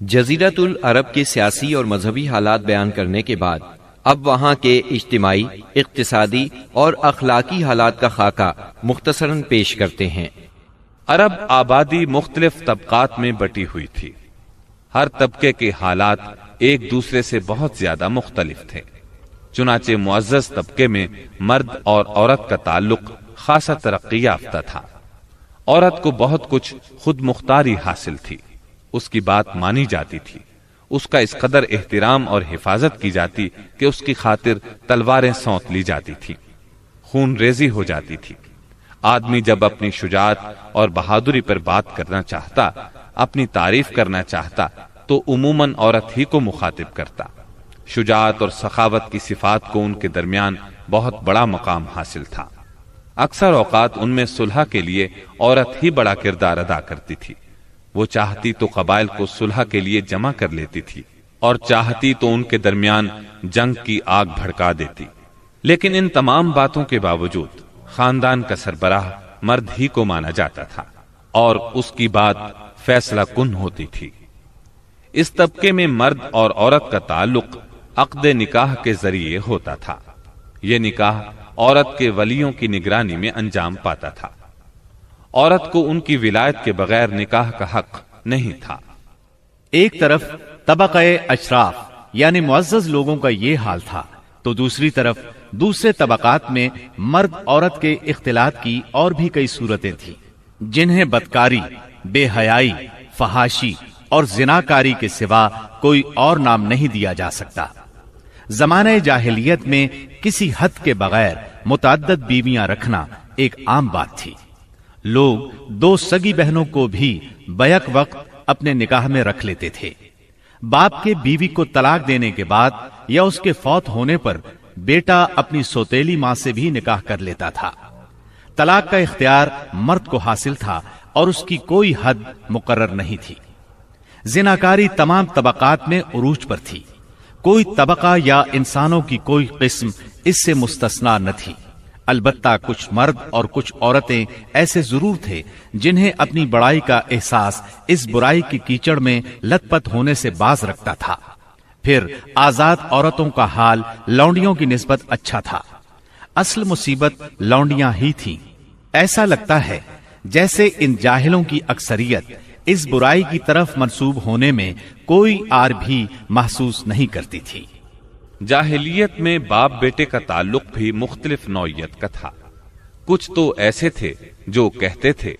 جزیرۃ العرب کے سیاسی اور مذہبی حالات بیان کرنے کے بعد اب وہاں کے اجتماعی، اقتصادی اور اخلاقی حالات کا خاکہ مختصراً پیش کرتے ہیں۔ عرب آبادی مختلف طبقات میں بٹی ہوئی تھی۔ ہر طبقے کے حالات ایک دوسرے سے بہت زیادہ مختلف تھے۔ چنانچہ معزز طبقے میں مرد اور عورت کا تعلق خاصا ترقی یافتہ تھا۔ عورت کو بہت کچھ خود مختاری حاصل تھی، اس کی بات مانی جاتی تھی، اس کا اس قدر احترام اور حفاظت کی جاتی کہ اس کی خاطر تلواریں سونت لی جاتی تھی، خون ریزی ہو جاتی تھی۔ آدمی جب اپنی شجاعت اور بہادری پر بات کرنا چاہتا، اپنی تعریف کرنا چاہتا تو عموماً عورت ہی کو مخاطب کرتا۔ شجاعت اور سخاوت کی صفات کو ان کے درمیان بہت بڑا مقام حاصل تھا۔ اکثر اوقات ان میں صلح کے لیے عورت ہی بڑا کردار ادا کرتی تھی۔ وہ چاہتی تو قبائل کو صلح کے لیے جمع کر لیتی تھی اور چاہتی تو ان کے درمیان جنگ کی آگ بھڑکا دیتی۔ لیکن ان تمام باتوں کے باوجود خاندان کا سربراہ مرد ہی کو مانا جاتا تھا اور اس کی بات فیصلہ کن ہوتی تھی۔ اس طبقے میں مرد اور عورت کا تعلق عقد نکاح کے ذریعے ہوتا تھا۔ یہ نکاح عورت کے ولیوں کی نگرانی میں انجام پاتا تھا۔ عورت کو ان کی ولایت کے بغیر نکاح کا حق نہیں تھا۔ ایک طرف طبقہ اشراف یعنی معزز لوگوں کا یہ حال تھا تو دوسری طرف دوسرے طبقات میں مرد عورت کے اختلاط کی اور بھی کئی صورتیں تھیں، جنہیں بدکاری، بے حیائی، فحاشی اور زناکاری کے سوا کوئی اور نام نہیں دیا جا سکتا۔ زمانہ جاہلیت میں کسی حد کے بغیر متعدد بیویاں رکھنا ایک عام بات تھی۔ لوگ دو سگی بہنوں کو بھی بیک وقت اپنے نکاح میں رکھ لیتے تھے۔ باپ کے بیوی کو طلاق دینے کے بعد یا اس کے فوت ہونے پر بیٹا اپنی سوتیلی ماں سے بھی نکاح کر لیتا تھا۔ طلاق کا اختیار مرد کو حاصل تھا اور اس کی کوئی حد مقرر نہیں تھی۔ زناکاری تمام طبقات میں عروج پر تھی۔ کوئی طبقہ یا انسانوں کی کوئی قسم اس سے مستثنا نہ تھی۔ البتہ کچھ مرد اور کچھ عورتیں ایسے ضرور تھے جنہیں اپنی بڑائی کا احساس اس برائی کی کیچڑ میں لت پت ہونے سے باز رکھتا تھا۔ پھر آزاد عورتوں کا حال لونڈیوں کی نسبت اچھا تھا۔ اصل مصیبت لونڈیاں ہی تھیں۔ ایسا لگتا ہے جیسے ان جاہلوں کی اکثریت اس برائی کی طرف منسوب ہونے میں کوئی آر بھی محسوس نہیں کرتی تھی۔ جاہلیت میں باپ بیٹے کا تعلق بھی مختلف نوعیت کا تھا۔ کچھ تو ایسے تھے جو کہتے تھے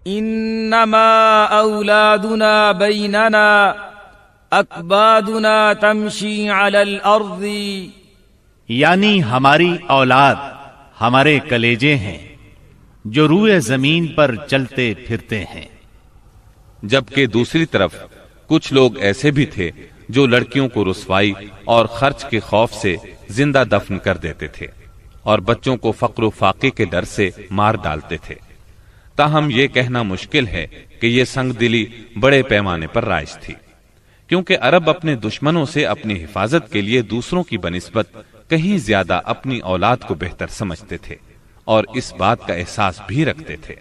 انما اولادنا بیننا اکبادنا تمشی علی الارض، یعنی ہماری اولاد ہمارے کلیجے ہیں جو روئے زمین پر چلتے پھرتے ہیں۔ جبکہ دوسری طرف کچھ لوگ ایسے بھی تھے جو لڑکیوں کو رسوائی اور خرچ کے خوف سے زندہ دفن کر دیتے تھے اور بچوں کو فقر و فاقے کے ڈر سے مار ڈالتے تھے۔ تاہم یہ کہنا مشکل ہے کہ یہ سنگ دلی بڑے پیمانے پر رائج تھی، کیونکہ عرب اپنے دشمنوں سے اپنی حفاظت کے لیے دوسروں کی بنسبت کہیں زیادہ اپنی اولاد کو بہتر سمجھتے تھے اور اس بات کا احساس بھی رکھتے تھے۔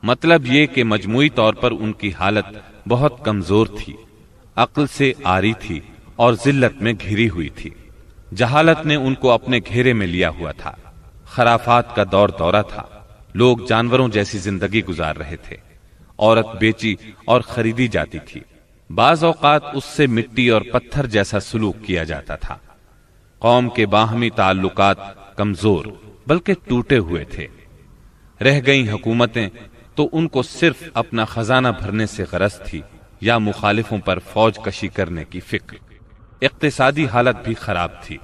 مطلب یہ کہ مجموعی طور پر ان کی حالت بہت کمزور تھی، عقل سے عاری تھی اور ذلت میں گھری ہوئی تھی۔ جہالت نے ان کو اپنے گھیرے میں لیا ہوا تھا۔ خرافات کا دور دورہ تھا۔ لوگ جانوروں جیسی زندگی گزار رہے تھے۔ عورت بیچی اور خریدی جاتی تھی۔ بعض اوقات اس سے مٹی اور پتھر جیسا سلوک کیا جاتا تھا۔ قوم کے باہمی تعلقات کمزور بلکہ ٹوٹے ہوئے تھے۔ رہ گئیں حکومتیں تو ان کو صرف اپنا خزانہ بھرنے سے غرض تھی یا مخالفوں پر فوج کشی کرنے کی فکر۔ اقتصادی حالت بھی خراب تھی۔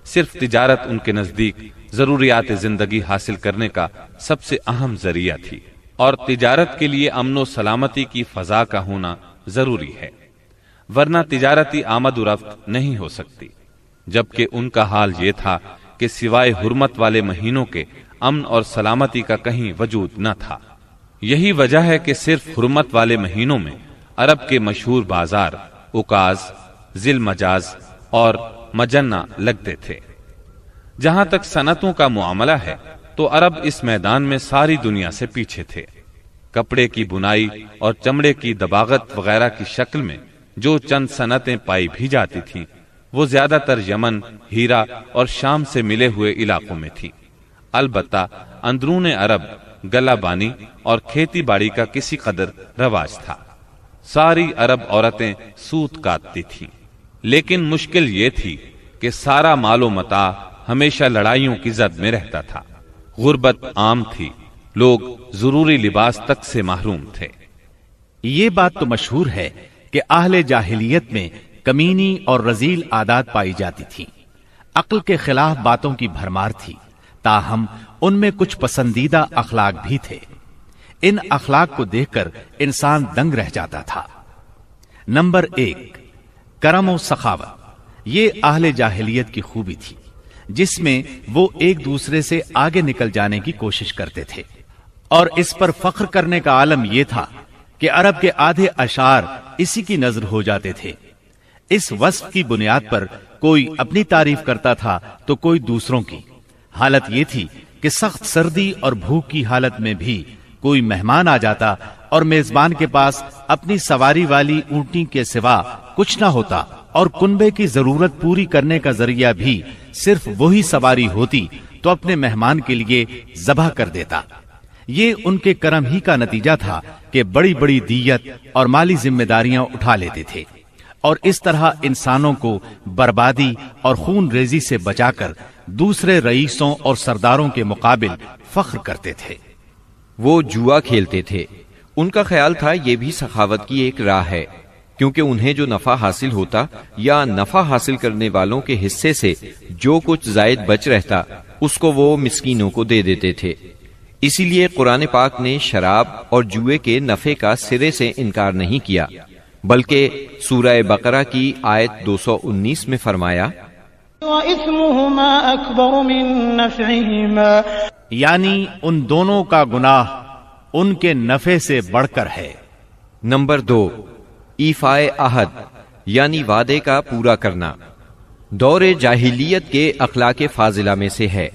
صرف تجارت ان کے نزدیک ضروریات زندگی حاصل کرنے کا سب سے اہم ذریعہ تھی، اور تجارت کے لیے امن و سلامتی کی فضا کا ہونا ضروری ہے، ورنہ تجارتی آمد و رفت نہیں ہو سکتی۔ جبکہ ان کا حال یہ تھا کہ سوائے حرمت والے مہینوں کے امن اور سلامتی کا کہیں وجود نہ تھا۔ یہی وجہ ہے کہ صرف حرمت والے مہینوں میں عرب کے مشہور بازار اکاز، ذی المجاز اور مجنہ لگتے تھے۔ جہاں تک صنعتوں کا معاملہ ہے تو عرب اس میدان میں ساری دنیا سے پیچھے تھے۔ کپڑے کی بنائی اور چمڑے کی دباغت وغیرہ کی شکل میں جو چند صنعتیں پائی بھی جاتی تھیں وہ زیادہ تر یمن، ہیرا اور شام سے ملے ہوئے علاقوں میں تھی۔ البتہ اندرون عرب گلہ بانی اور کھیتی باڑی کا کسی قدر رواج تھا۔ ساری عرب عورتیں سوت کاٹتی تھیں، لیکن مشکل یہ تھی کہ سارا مال و متاع ہمیشہ لڑائیوں کی زد میں رہتا تھا۔ غربت عام تھی، لوگ ضروری لباس تک سے محروم تھے۔ یہ بات تو مشہور ہے کہ اہل جاہلیت میں کمینی اور رذیل عادات پائی جاتی تھی، عقل کے خلاف باتوں کی بھرمار تھی، تاہم ان میں کچھ پسندیدہ اخلاق بھی تھے۔ ان اخلاق کو دیکھ کر انسان دنگ رہ جاتا تھا۔ نمبر 1، کرم و سخاوت۔ یہ اہل جاہلیت کی خوبی تھی جس میں وہ ایک دوسرے سے آگے نکل جانے کی کوشش کرتے تھے، اور اس پر فخر کرنے کا عالم یہ تھا کہ عرب کے آدھے اشعار اسی کی نظر ہو جاتے تھے۔ اس وصف کی بنیاد پر کوئی اپنی تعریف کرتا تھا تو کوئی دوسروں کی۔ حالت یہ تھی کہ سخت سردی اور بھوک کی حالت میں بھی کوئی مہمان آ جاتا اور میزبان کے پاس اپنی سواری والی اونٹنی کے سوا کچھ نہ ہوتا، اور کنبے کی ضرورت پوری کرنے کا ذریعہ بھی صرف وہی سواری ہوتی تو اپنے مہمان کے لیے ذبح کر دیتا۔ یہ ان کے کرم ہی کا نتیجہ تھا کہ بڑی بڑی دیت اور مالی ذمہ داریاں اٹھا لیتے تھے، اور اس طرح انسانوں کو بربادی اور خون ریزی سے بچا کر دوسرے رئیسوں اور سرداروں کے مقابل فخر کرتے تھے۔ وہ جوا کھیلتے تھے۔ ان کا خیال تھا یہ بھی سخاوت کی ایک راہ ہے، کیونکہ انہیں جو نفع حاصل ہوتا یا نفع حاصل کرنے والوں کے حصے سے جو کچھ زائد بچ رہتا اس کو وہ مسکینوں کو دے دیتے تھے۔ اسی لیے قرآن پاک نے شراب اور جوئے کے نفع کا سرے سے انکار نہیں کیا، بلکہ سورہ بقرہ کی آیت 219 میں فرمایا وَإِثْمُهُمَا أَكْبَرُ مِن نَّفْعِهِمَا، یعنی ان دونوں کا گناہ ان کے نفع سے بڑھ کر ہے۔ نمبر 2، ایفائے عہد یعنی وعدے کا پورا کرنا۔ دور جاہلیت کے اخلاق فاضلہ میں سے ہے۔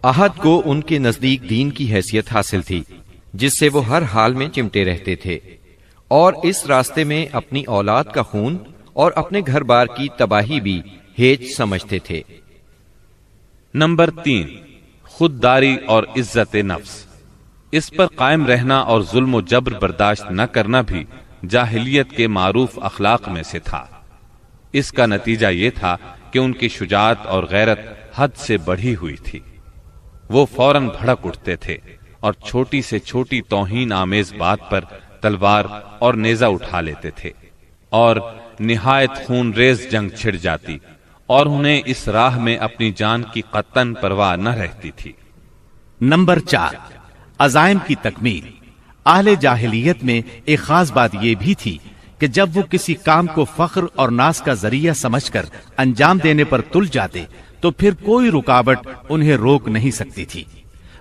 عہد کو ان کے نزدیک دین کی حیثیت حاصل تھی، جس سے وہ ہر حال میں چمٹے رہتے تھے، اور اس راستے میں اپنی اولاد کا خون اور اپنے گھر بار کی تباہی بھی ہیج سمجھتے تھے۔ نمبر 3، خودداری اور عزت نفس۔ اس پر قائم رہنا اور ظلم و جبر برداشت نہ کرنا بھی جاہلیت کے معروف اخلاق میں سے تھا۔ اس کا نتیجہ یہ تھا کہ ان کی شجاعت اور غیرت حد سے بڑھی ہوئی تھی۔ وہ فوراً بھڑک اٹھتے تھے اور چھوٹی سے چھوٹی توہین آمیز بات پر تلوار اور نیزہ اٹھا لیتے تھے، اور نہایت خون ریز جنگ چھڑ جاتی اور انہیں اس راہ میں اپنی جان کی قطعاً پرواہ نہ رہتی تھی۔ نمبر 4، عزائم کی تکمیل۔ اہل جاہلیت میں ایک خاص بات یہ بھی تھی کہ جب وہ کسی کام کو فخر اور ناز کا ذریعہ سمجھ کر انجام دینے پر تل جاتے تو پھر کوئی رکاوٹ انہیں روک نہیں سکتی تھی۔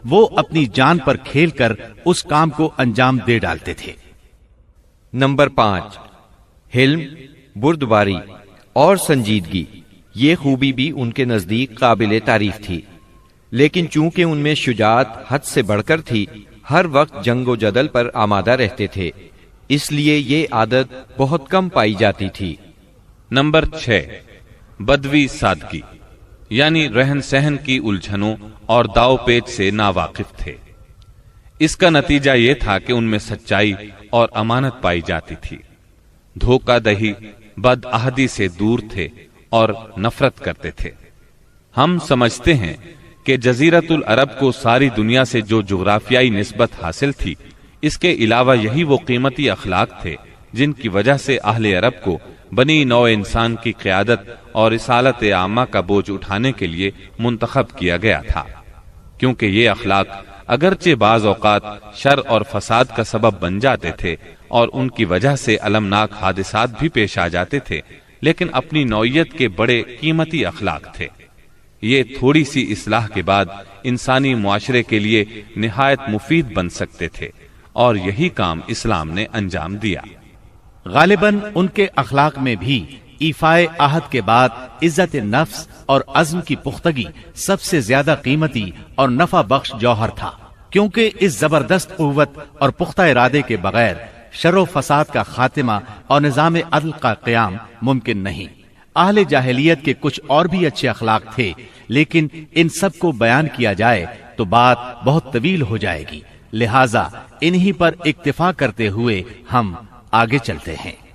وہ اپنی جان پر کھیل کر اس کام کو انجام دے ڈالتے تھے۔ نمبر 5، حلم، بردباری اور سنجیدگی۔ یہ خوبی بھی ان کے نزدیک قابل تعریف تھی، لیکن چونکہ ان میں شجاعت حد سے بڑھ کر تھی، ہر وقت جنگ و جدل پر آمادہ رہتے تھے، اس لیے یہ عادت بہت کم پائی جاتی تھی۔ نمبر 6، بدوی سادگی، یعنی رہن سہن کی الجھنوں اور داؤ پیچ سے ناواقف تھے۔ اس کا نتیجہ یہ تھا کہ ان میں سچائی اور امانت پائی جاتی تھی۔ دھوکہ دہی، بد عہدی سے دور تھے اور نفرت کرتے تھے۔ ہم سمجھتے ہیں کہ جزیرت العرب کو ساری دنیا سے جو جغرافیائی نسبت حاصل تھی، اس کے علاوہ یہی وہ قیمتی اخلاق تھے جن کی وجہ سے اہل عرب کو بنی نوع انسان کی قیادت اور رسالت عامہ کا بوجھ اٹھانے کے لیے منتخب کیا گیا تھا، کیونکہ یہ اخلاق اگرچہ بعض اوقات شر اور فساد کا سبب بن جاتے تھے اور ان کی وجہ سے المناک حادثات بھی پیش آ جاتے تھے، لیکن اپنی نوعیت کے بڑے قیمتی اخلاق تھے۔ یہ تھوڑی سی اصلاح کے بعد انسانی معاشرے کے لیے نہایت مفید بن سکتے تھے، اور یہی کام اسلام نے انجام دیا۔ غالباً ان کے اخلاق میں بھی ایفائے عہد کے بعد عزت نفس اور عزم کی پختگی سب سے زیادہ قیمتی اور نفع بخش جوہر تھا۔ کیونکہ اس زبردست قوت اور پختہ ارادے کے بغیر شر و فساد کا خاتمہ اور نظام عدل کا قیام ممکن نہیں۔ اہل جاہلیت کے کچھ اور بھی اچھے اخلاق تھے، لیکن ان سب کو بیان کیا جائے تو بات بہت طویل ہو جائے گی، لہذا انہی پر اکتفا کرتے ہوئے ہم آگے چلتے ہیں۔